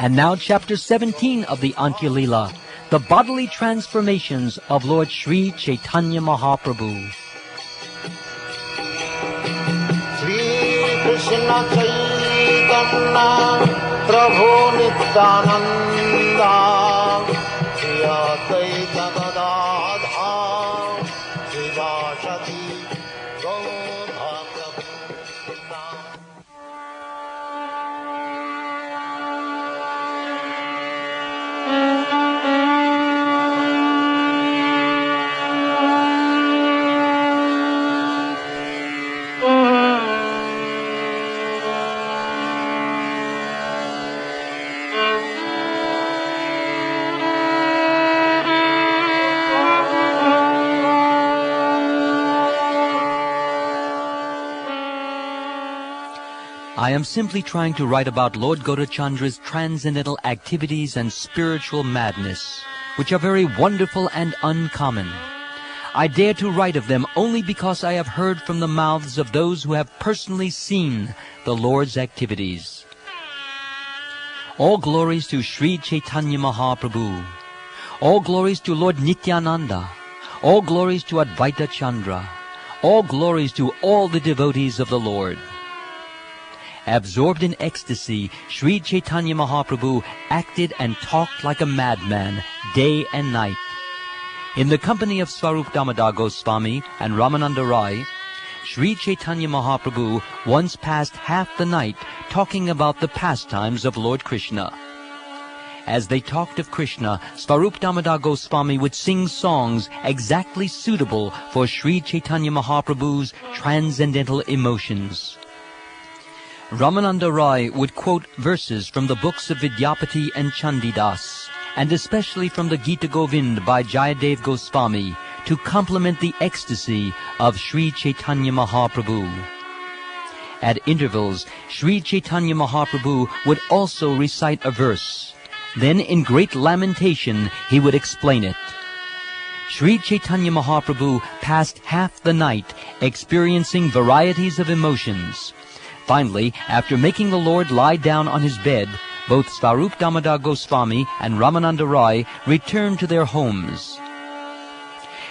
And now chapter 17 of the Antya Leela, the bodily transformations of Lord Sri Caitanya Mahaprabhu. Sri Krishna Caitanya Prabhu Nityananda Sri Advaita Gadadhar Srivasati I am simply trying to write about Lord Gaurachandra's transcendental activities and spiritual madness, which are very wonderful and uncommon. I dare to write of them only because I have heard from the mouths of those who have personally seen the Lord's activities. All glories to Sri Caitanya Mahaprabhu. All glories to Lord Nityananda. All glories to Advaita Chandra. All glories to all the devotees of the Lord. Absorbed in ecstasy, Sri Caitanya Mahaprabhu acted and talked like a madman day and night. In the company of Swarup Damodar Goswami and Ramananda Rai, Sri Caitanya Mahaprabhu once passed half the night talking about the pastimes of Lord Krishna. As they talked of Krishna, Swarup Damodar Goswami would sing songs exactly suitable for Sri Caitanya Mahaprabhu's transcendental emotions. Ramananda Rai would quote verses from the books of Vidyapati and Chandidas, and especially from the Gita Govind by Jayadev Goswami, to complement the ecstasy of Sri Caitanya Mahaprabhu. At intervals, Sri Caitanya Mahaprabhu would also recite a verse. Then in great lamentation, he would explain it. Sri Caitanya Mahaprabhu passed half the night experiencing varieties of emotions. Finally, after making the Lord lie down on his bed, both Swarup Damodar Goswami and Ramananda Rai returned to their homes.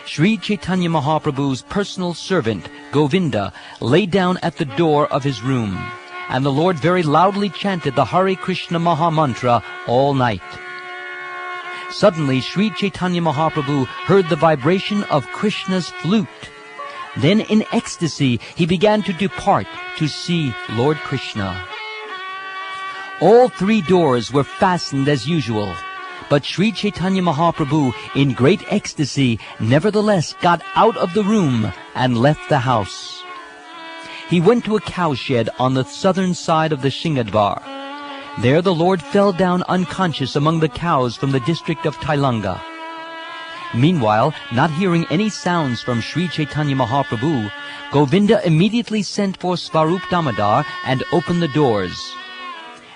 Sri Caitanya Mahaprabhu's personal servant, Govinda, lay down at the door of his room, and the Lord very loudly chanted the Hare Krishna Maha Mantra all night. Suddenly, Sri Caitanya Mahaprabhu heard the vibration of Krishna's flute. Then in ecstasy, he began to depart to see Lord Krishna. All three doors were fastened as usual, but Sri Caitanya Mahaprabhu, in great ecstasy, nevertheless got out of the room and left the house. He went to a cowshed on the southern side of the Shingadvar. There the Lord fell down unconscious among the cows from the district of Tailanga. Meanwhile, not hearing any sounds from Sri Caitanya Mahaprabhu, Govinda immediately sent for Swarup Damodar and opened the doors.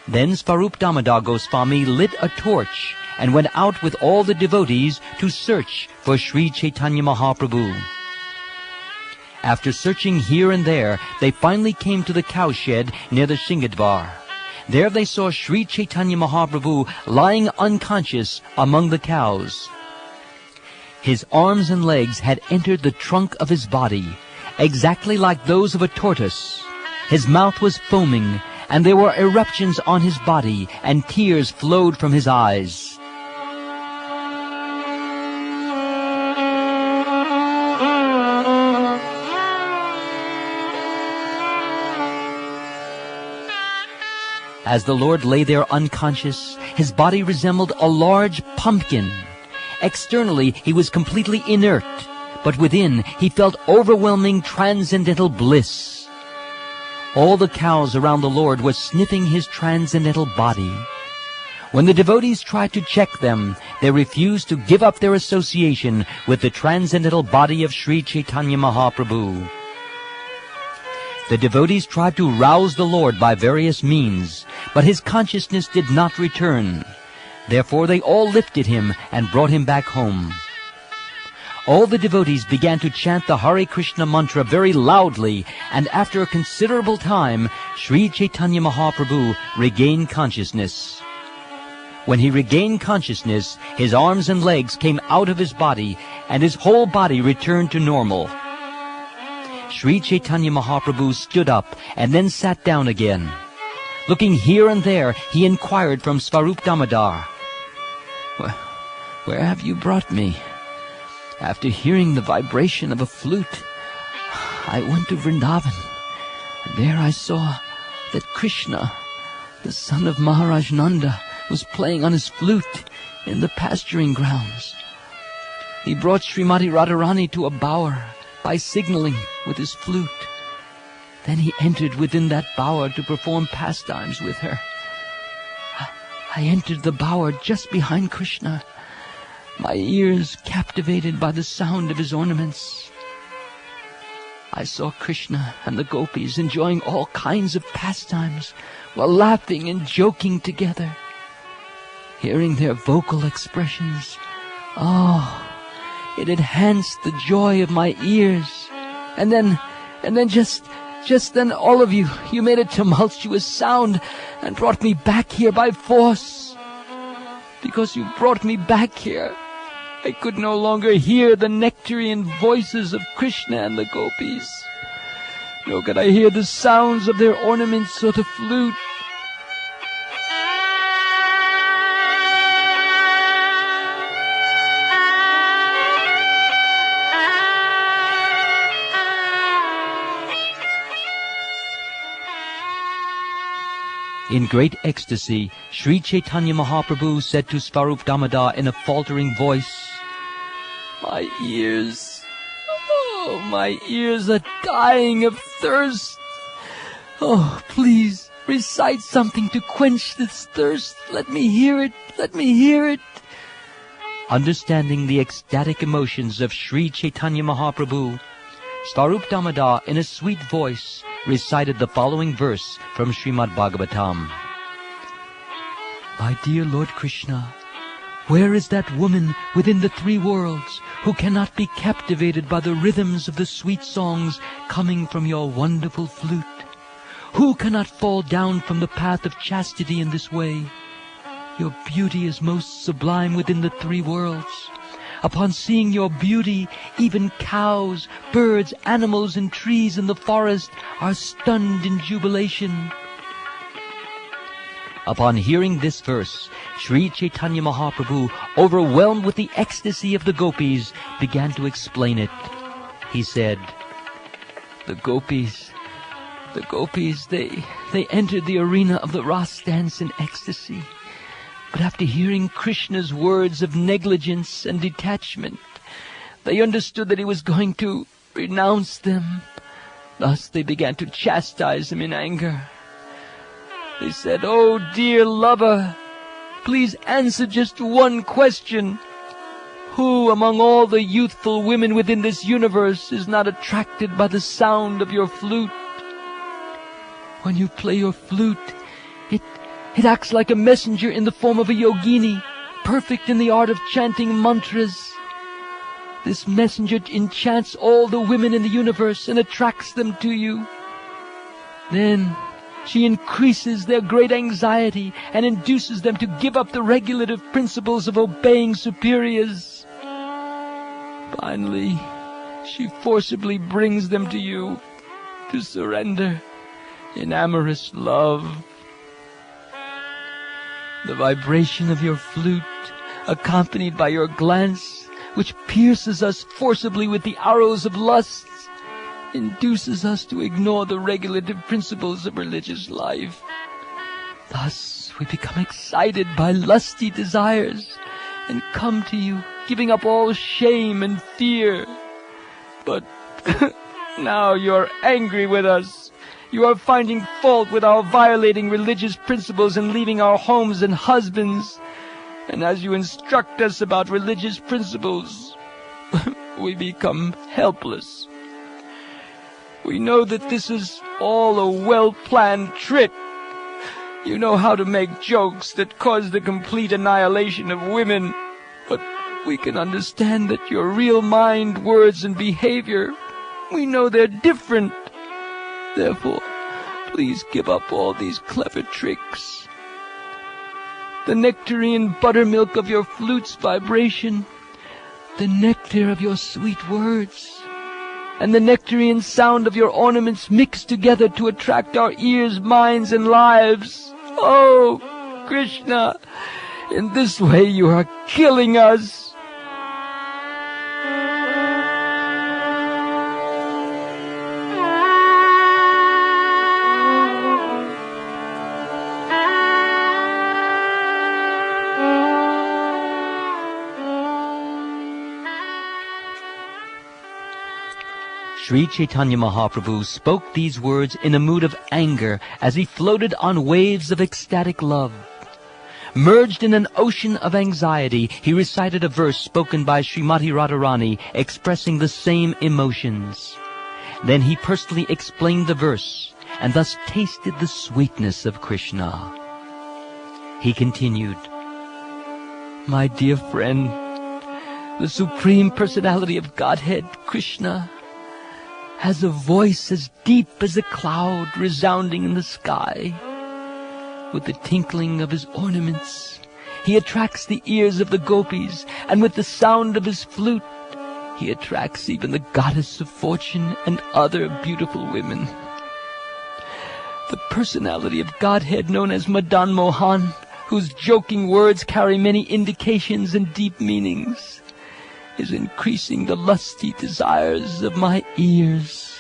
Then Swarup Damodar Goswami lit a torch and went out with all the devotees to search for Sri Caitanya Mahaprabhu. After searching here and there, they finally came to the cowshed near the Shingadvar. There they saw Sri Caitanya Mahaprabhu lying unconscious among the cows. His arms and legs had entered the trunk of his body, exactly like those of a tortoise. His mouth was foaming, and there were eruptions on his body, and tears flowed from his eyes. As the Lord lay there unconscious, his body resembled a large pumpkin. Externally, he was completely inert, but within, he felt overwhelming transcendental bliss. All the cows around the Lord were sniffing his transcendental body. When the devotees tried to check them, they refused to give up their association with the transcendental body of Sri Caitanya Mahaprabhu. The devotees tried to rouse the Lord by various means, but his consciousness did not return. Therefore they all lifted him and brought him back home. All the devotees began to chant the Hare Krishna mantra very loudly, and after a considerable time, Sri Caitanya Mahaprabhu regained consciousness. When he regained consciousness, his arms and legs came out of his body, and his whole body returned to normal. Sri Chaitanya Mahaprabhu stood up and then sat down again. Looking here and there, he inquired from Svarup Damodar, "Where have you brought me?" After hearing the vibration of a flute, I went to Vrindavan, and there I saw that Krishna, the son of Maharaj Nanda, was playing on his flute in the pasturing grounds. He brought Srimati Radharani to a bower by signaling with his flute. Then he entered within that bower to perform pastimes with her. I entered the bower just behind Krishna, my ears captivated by the sound of his ornaments. I saw Krishna and the gopis enjoying all kinds of pastimes while laughing and joking together. Hearing their vocal expressions, it enhanced the joy of my ears. And then just then all of you made a tumultuous sound and brought me back here by force. Because you brought me back here, I could no longer hear the nectarian voices of Krishna and the gopis, nor could I hear the sounds of their ornaments or the flute. In great ecstasy, Sri Chaitanya Mahaprabhu said to Svarup Damodar in a faltering voice, "My ears, my ears are dying of thirst. Please, recite something to quench this thirst. Let me hear it, let me hear it." Understanding the ecstatic emotions of Sri Chaitanya Mahaprabhu, Svarup Damodar in a sweet voice recited the following verse from Srimad Bhagavatam. "My dear Lord Krishna, where is that woman within the three worlds who cannot be captivated by the rhythms of the sweet songs coming from your wonderful flute? Who cannot fall down from the path of chastity in this way? Your beauty is most sublime within the three worlds. Upon seeing your beauty, even cows, birds, animals, and trees in the forest are stunned in jubilation." Upon hearing this verse, Sri Chaitanya Mahaprabhu, overwhelmed with the ecstasy of the gopis, began to explain it. He said, The gopis, they entered the arena of the Ras dance in ecstasy. But after hearing Krishna's words of negligence and detachment, they understood that he was going to renounce them. Thus they began to chastise him in anger. They said, "Oh, dear lover, please answer just one question. Who among all the youthful women within this universe is not attracted by the sound of your flute? When you play your flute, it acts like a messenger in the form of a yogini, perfect in the art of chanting mantras. This messenger enchants all the women in the universe and attracts them to you. Then she increases their great anxiety and induces them to give up the regulative principles of obeying superiors. Finally, she forcibly brings them to you to surrender in amorous love. The vibration of your flute, accompanied by your glance, which pierces us forcibly with the arrows of lust, induces us to ignore the regulative principles of religious life. Thus we become excited by lusty desires and come to you, giving up all shame and fear. But now you're angry with us. You are finding fault with our violating religious principles and leaving our homes and husbands. And as you instruct us about religious principles, we become helpless. We know that this is all a well-planned trick. You know how to make jokes that cause the complete annihilation of women, but we can understand that your real mind, words, and behavior, we know they're different. Therefore, please give up all these clever tricks." the nectarine buttermilk of your flute's vibration, the nectar of your sweet words, and the nectarine sound of your ornaments mixed together to attract our ears, minds, and lives. Oh, Krishna, in this way you are killing us. Sri Chaitanya Mahaprabhu spoke these words in a mood of anger as he floated on waves of ecstatic love. Merged in an ocean of anxiety, he recited a verse spoken by Srimati Radharani expressing the same emotions. Then he personally explained the verse and thus tasted the sweetness of Krishna. He continued, "My dear friend, the Supreme Personality of Godhead, Krishna, has a voice as deep as a cloud resounding in the sky. With the tinkling of his ornaments, he attracts the ears of the gopis, and with the sound of his flute, he attracts even the goddess of fortune and other beautiful women. The personality of Godhead known as Madan Mohan, whose joking words carry many indications and deep meanings, is increasing the lusty desires of my ears.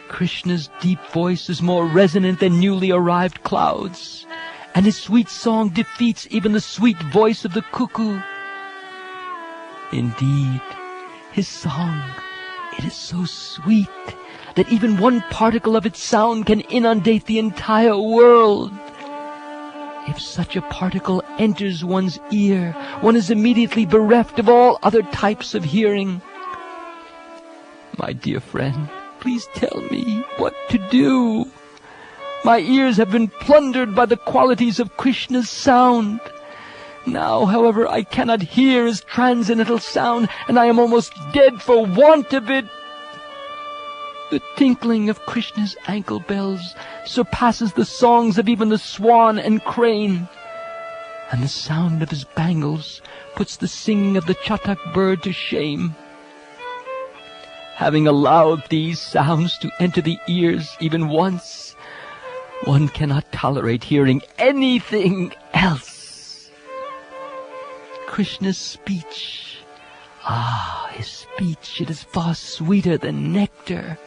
Krishna's deep voice is more resonant than newly arrived clouds, and his sweet song defeats even the sweet voice of the cuckoo. Indeed, his song, it is so sweet that even one particle of its sound can inundate the entire world. If such a particle enters one's ear, one is immediately bereft of all other types of hearing. My dear friend, please tell me what to do. My ears have been plundered by the qualities of Krishna's sound. Now, however, I cannot hear his transcendental sound, and I am almost dead for want of it. The tinkling of Krishna's ankle bells surpasses the songs of even the swan and crane, and the sound of his bangles puts the singing of the chatak bird to shame. Having allowed these sounds to enter the ears even once, one cannot tolerate hearing anything else. Krishna's speech, his speech, it is far sweeter than nectar.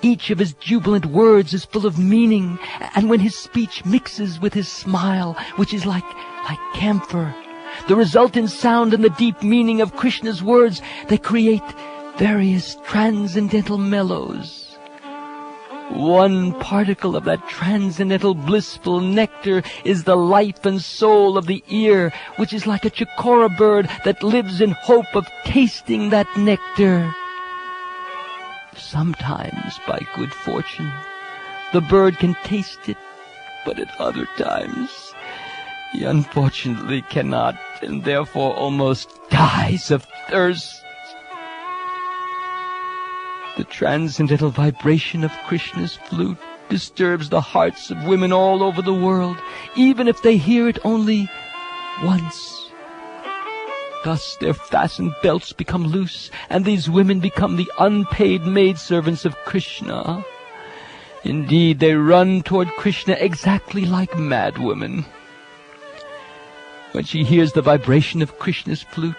Each of his jubilant words is full of meaning, and when his speech mixes with his smile, which is like camphor, the resultant sound and the deep meaning of Krishna's words, they create various transcendental mellows. One particle of that transcendental blissful nectar is the life and soul of the ear, which is like a chikora bird that lives in hope of tasting that nectar. Sometimes, by good fortune, the bird can taste it, but at other times he unfortunately cannot, and therefore almost dies of thirst. The transcendental vibration of Krishna's flute disturbs the hearts of women all over the world, even if they hear it only once. Thus their fastened belts become loose, and these women become the unpaid maidservants of Krishna. Indeed, they run toward Krishna exactly like madwomen. When she hears the vibration of Krishna's flute,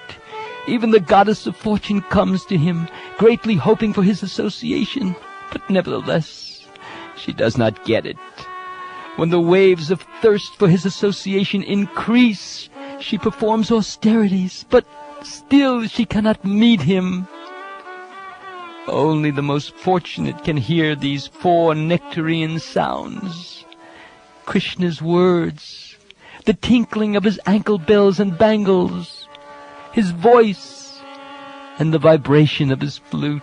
even the goddess of fortune comes to him, greatly hoping for his association, but nevertheless, she does not get it. When the waves of thirst for his association increase, she performs austerities, but still she cannot meet him. Only the most fortunate can hear these four nectarine sounds: Krishna's words, the tinkling of his ankle bells and bangles, his voice, and the vibration of his flute.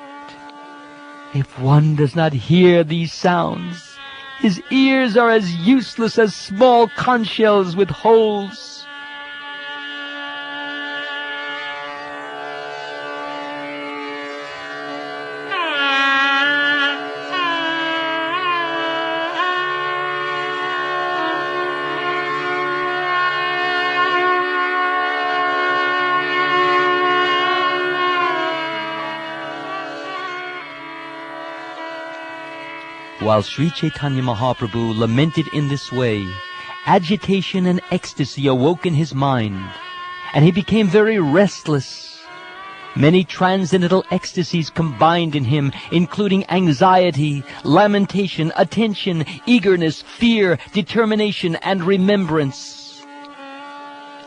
If one does not hear these sounds, his ears are as useless as small conch shells with holes. While Sri Caitanya Mahaprabhu lamented in this way, agitation and ecstasy awoke in his mind, and he became very restless. Many transcendental ecstasies combined in him, including anxiety, lamentation, attention, eagerness, fear, determination, and remembrance.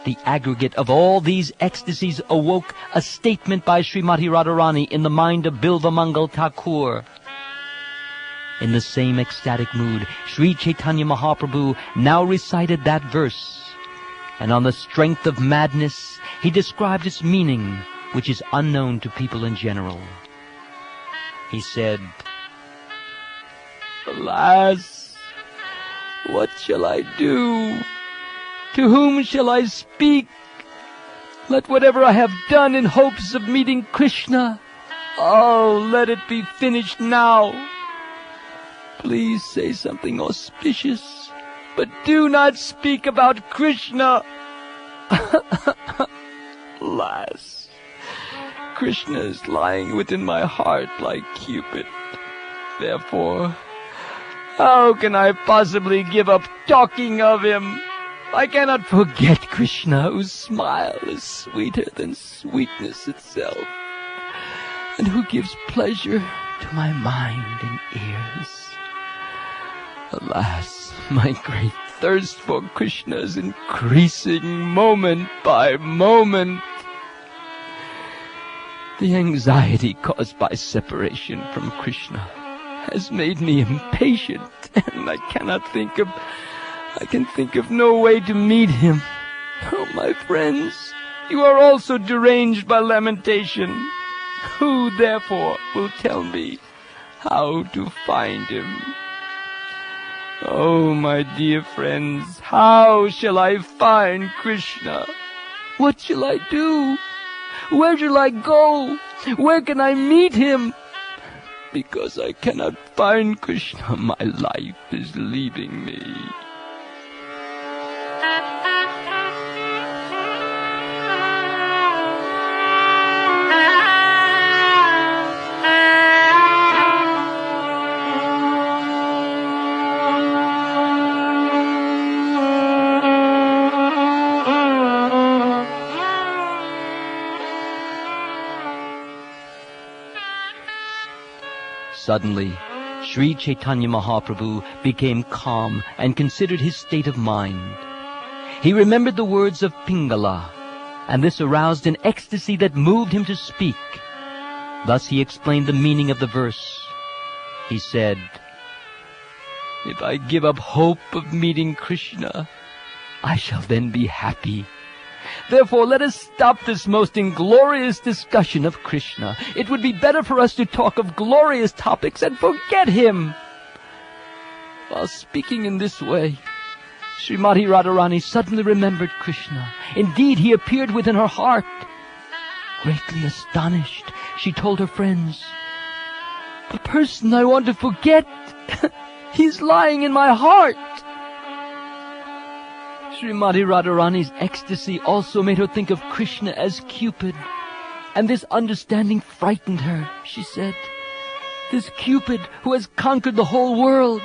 The aggregate of all these ecstasies awoke a statement by Srimati Radharani in the mind of Bilvamangal Thakur. In the same ecstatic mood, Sri Caitanya Mahaprabhu now recited that verse, and on the strength of madness, he described its meaning, which is unknown to people in general. He said, "Alas, what shall I do? To whom shall I speak? Let whatever I have done in hopes of meeting Krishna, let it be finished now. Please say something auspicious, but do not speak about Krishna." Alas, Krishna is lying within my heart like Cupid. Therefore, how can I possibly give up talking of him? I cannot forget Krishna, whose smile is sweeter than sweetness itself, and who gives pleasure to my mind and ears. Alas, my great thirst for Krishna is increasing moment by moment. The anxiety caused by separation from Krishna has made me impatient, and I can think of no way to meet him. Oh, my friends, you are also deranged by lamentation. Who, therefore, will tell me how to find him? Oh, my dear friends, how shall I find Krishna? What shall I do? Where shall I go? Where can I meet him? Because I cannot find Krishna, my life is leaving me. Suddenly, Sri Caitanya Mahaprabhu became calm and considered his state of mind. He remembered the words of Pingala, and this aroused an ecstasy that moved him to speak. Thus he explained the meaning of the verse. He said, "If I give up hope of meeting Krishna, I shall then be happy. Therefore, let us stop this most inglorious discussion of Krishna. It would be better for us to talk of glorious topics and forget him." While speaking in this way, Srimati Radharani suddenly remembered Krishna. Indeed, he appeared within her heart. Greatly astonished, she told her friends, "The person I want to forget, he's lying in my heart." Srimati Radharani's ecstasy also made her think of Krishna as Cupid, and this understanding frightened her. She said, "This Cupid who has conquered the whole world,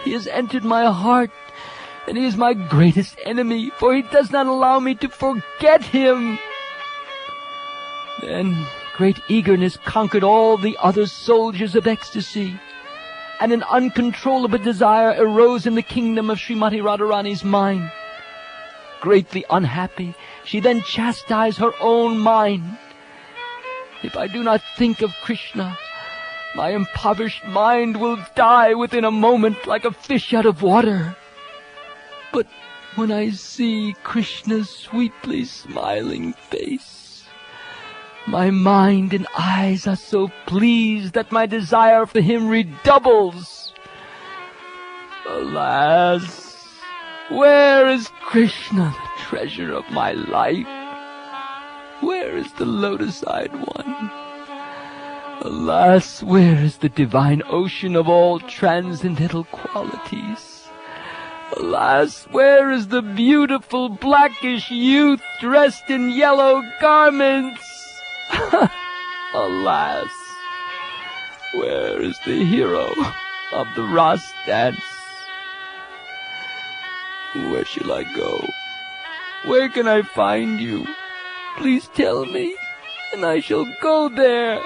he has entered my heart, and he is my greatest enemy, for he does not allow me to forget him." Then great eagerness conquered all the other soldiers of ecstasy, and an uncontrollable desire arose in the kingdom of Srimati Radharani's mind. Greatly unhappy, she then chastised her own mind. "If I do not think of Krishna, my impoverished mind will die within a moment like a fish out of water. But when I see Krishna's sweetly smiling face, my mind and eyes are so pleased that my desire for him redoubles. Alas, where is Krishna, the treasure of my life? Where is the lotus-eyed one? Alas, where is the divine ocean of all transcendental qualities? Alas, where is the beautiful blackish youth dressed in yellow garments? Alas, where is the hero? of the Ras dance. Where shall I go? Where can I find you? Please tell me, and I shall go there.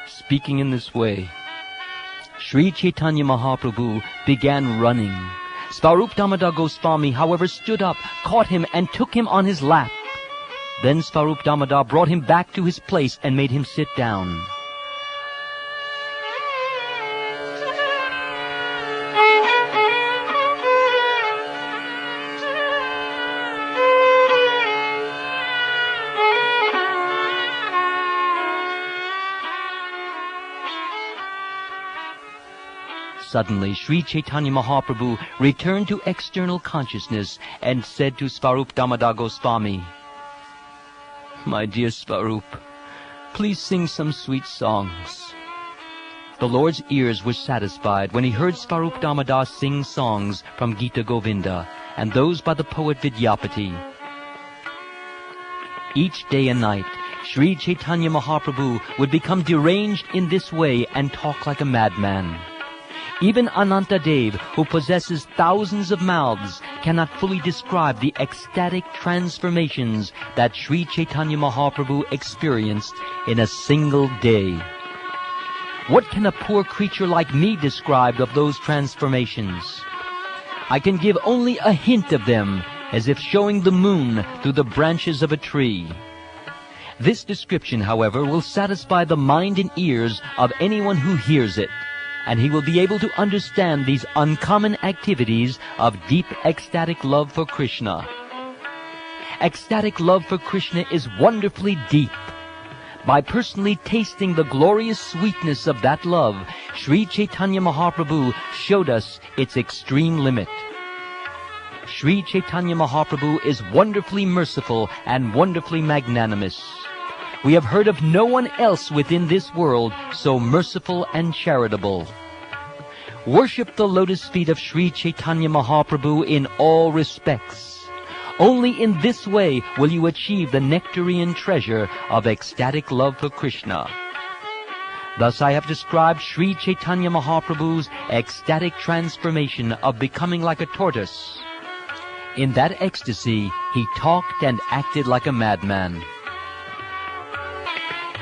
Speaking in this way, Sri Caitanya Mahaprabhu began running. Svarup Damodar Goswami, however, stood up, caught him, and took him on his lap. Then Svarup Damodar brought him back to his place and made him sit down. Suddenly, Sri Caitanya Mahaprabhu returned to external consciousness and said to Svarup Damodar Goswami, "My dear Svarup, please sing some sweet songs." The Lord's ears were satisfied when he heard Svarup Damodar sing songs from Gita Govinda and those by the poet Vidyapati. Each day and night, Sri Caitanya Mahaprabhu would become deranged in this way and talk like a madman. Even Anantadev, who possesses thousands of mouths, cannot fully describe the ecstatic transformations that Sri Caitanya Mahaprabhu experienced in a single day. What can a poor creature like me describe of those transformations? I can give only a hint of them, as if showing the moon through the branches of a tree. This description, however, will satisfy the mind and ears of anyone who hears it, and he will be able to understand these uncommon activities of deep ecstatic love for Krishna. Ecstatic love for Krishna is wonderfully deep. By personally tasting the glorious sweetness of that love, Sri Caitanya Mahaprabhu showed us its extreme limit. Sri Caitanya Mahaprabhu is wonderfully merciful and wonderfully magnanimous. We have heard of no one else within this world so merciful and charitable. Worship the lotus feet of Sri Caitanya Mahaprabhu in all respects. Only in this way will you achieve the nectarian treasure of ecstatic love for Krishna. Thus I have described Sri Caitanya Mahaprabhu's ecstatic transformation of becoming like a tortoise. In that ecstasy, he talked and acted like a madman.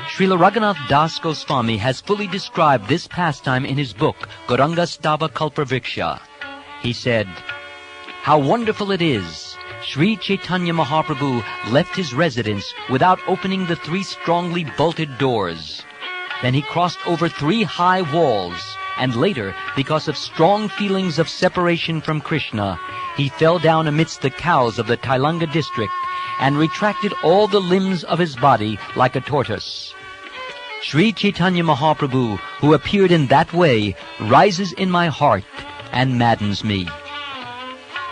Srila Raghunath Das Goswami has fully described this pastime in his book, Gauranga Stava Kalpavriksha. He said, "How wonderful it is! Sri Caitanya Mahaprabhu left his residence without opening the 3 strongly bolted doors. Then he crossed over 3 high walls, and later, because of strong feelings of separation from Krishna, he fell down amidst the cows of the Tailanga district and retracted all the limbs of his body like a tortoise. Sri Caitanya Mahaprabhu, who appeared in that way, rises in my heart and maddens me."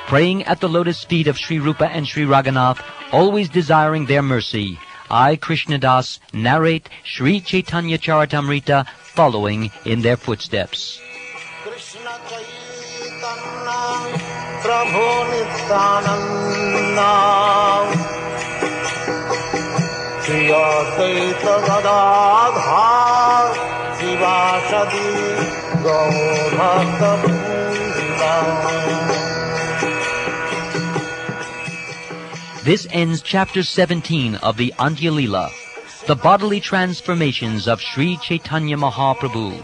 Praying at the lotus feet of Sri Rupa and Sri Raghunath, always desiring their mercy, I, Krishnadas, narrate Sri Caitanya Caritamrta following in their footsteps. Krishna Chaitanya Prabhu Nityananda Shri Advaita Gadadhar Sivasadi Gaur Bhakta This ends chapter 17 of the Antya Leela, the bodily transformations of Sri Caitanya Mahaprabhu.